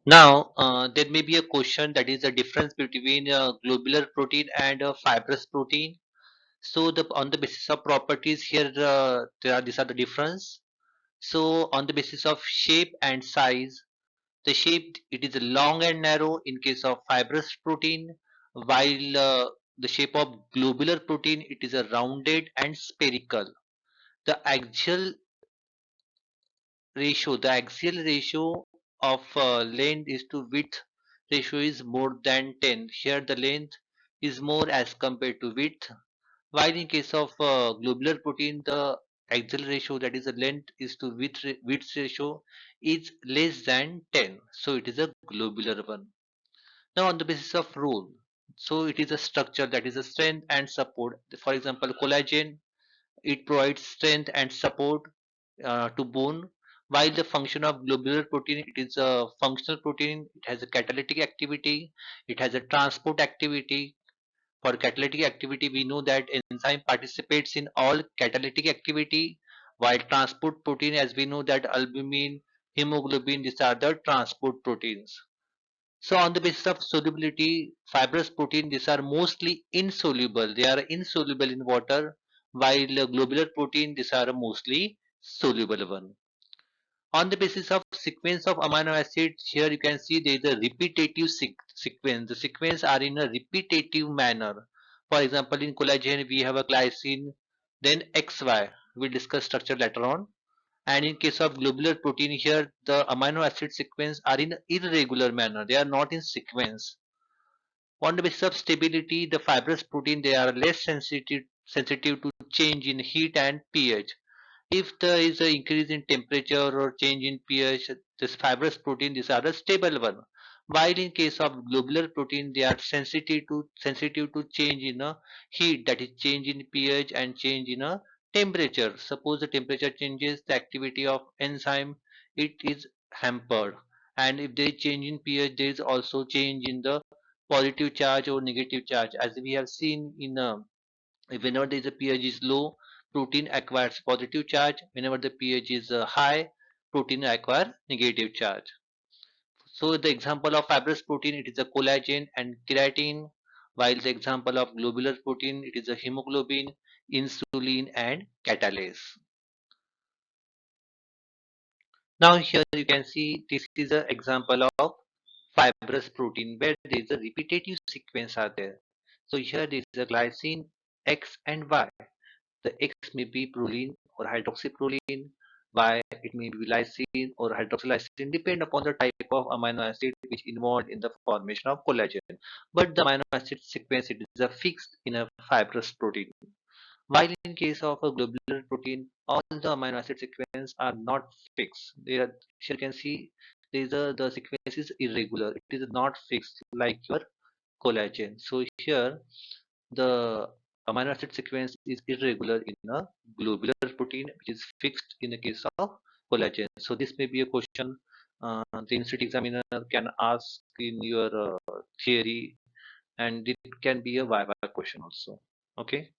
Now, there may be a question that is the difference between globular protein and fibrous protein. So, on the basis of properties here, these are the difference. So, on the basis of shape and size, the shape it is long and narrow in case of fibrous protein, while the shape of globular protein it is a rounded and spherical. The axial ratio of length is to width ratio is more than 10. Here the length is more as compared to width, while in case of globular protein the axial ratio, that is the length is to width ratio, is less than 10. So it is a globular one. Now on the basis of role, so it is a structure, that is a strength and support. For example, collagen, it provides strength and support to bone, while the function of globular protein, it is a functional protein. It has a catalytic activity, it has a transport activity. For catalytic activity, we know that enzyme participates in all catalytic activity, while transport protein, as we know that albumin, hemoglobin, these are the transport proteins. So on the basis of solubility, fibrous protein, these are mostly insoluble. They are insoluble in water, while globular protein, these are mostly soluble one. On the basis of sequence of amino acids, here you can see there is a repetitive sequence. The sequence are in a repetitive manner. For example, in collagen, we have a glycine, then XY. We'll discuss structure later on. And in case of globular protein, here the amino acid sequence are in irregular manner. They are not in sequence. On the basis of stability, the fibrous protein, they are less sensitive to change in heat and pH. If there is an increase in temperature or change in pH, this fibrous protein, these are a stable one. While in case of globular protein, they are sensitive to change in a heat, that is change in pH and change in a temperature. Suppose the temperature changes, the activity of enzyme it is hampered. And if there is change in pH, there is also change in the positive charge or negative charge. As we have seen in whenever there is a pH is low, protein acquires positive charge. Whenever the pH is high, protein acquire negative charge. So the example of fibrous protein, it is a collagen and keratin, while the example of globular protein, it is a hemoglobin, insulin and catalase. Now here you can see this is an example of fibrous protein where there is a repetitive sequence are there. So here there is a glycine X and Y. The X may be proline or hydroxyproline, Y it may be lysine or hydroxylysine, depend upon the type of amino acid which involved in the formation of collagen. But the amino acid sequence it is a fixed in a fibrous protein. While in case of a globular protein, all the amino acid sequence are not fixed. They are, here you can see the sequence is irregular. It is not fixed like your collagen. So here the amino acid sequence is irregular in a globular protein, which is fixed in the case of collagen. So this may be a question the institute examiner can ask in your theory, and it can be a viva question also. Okay.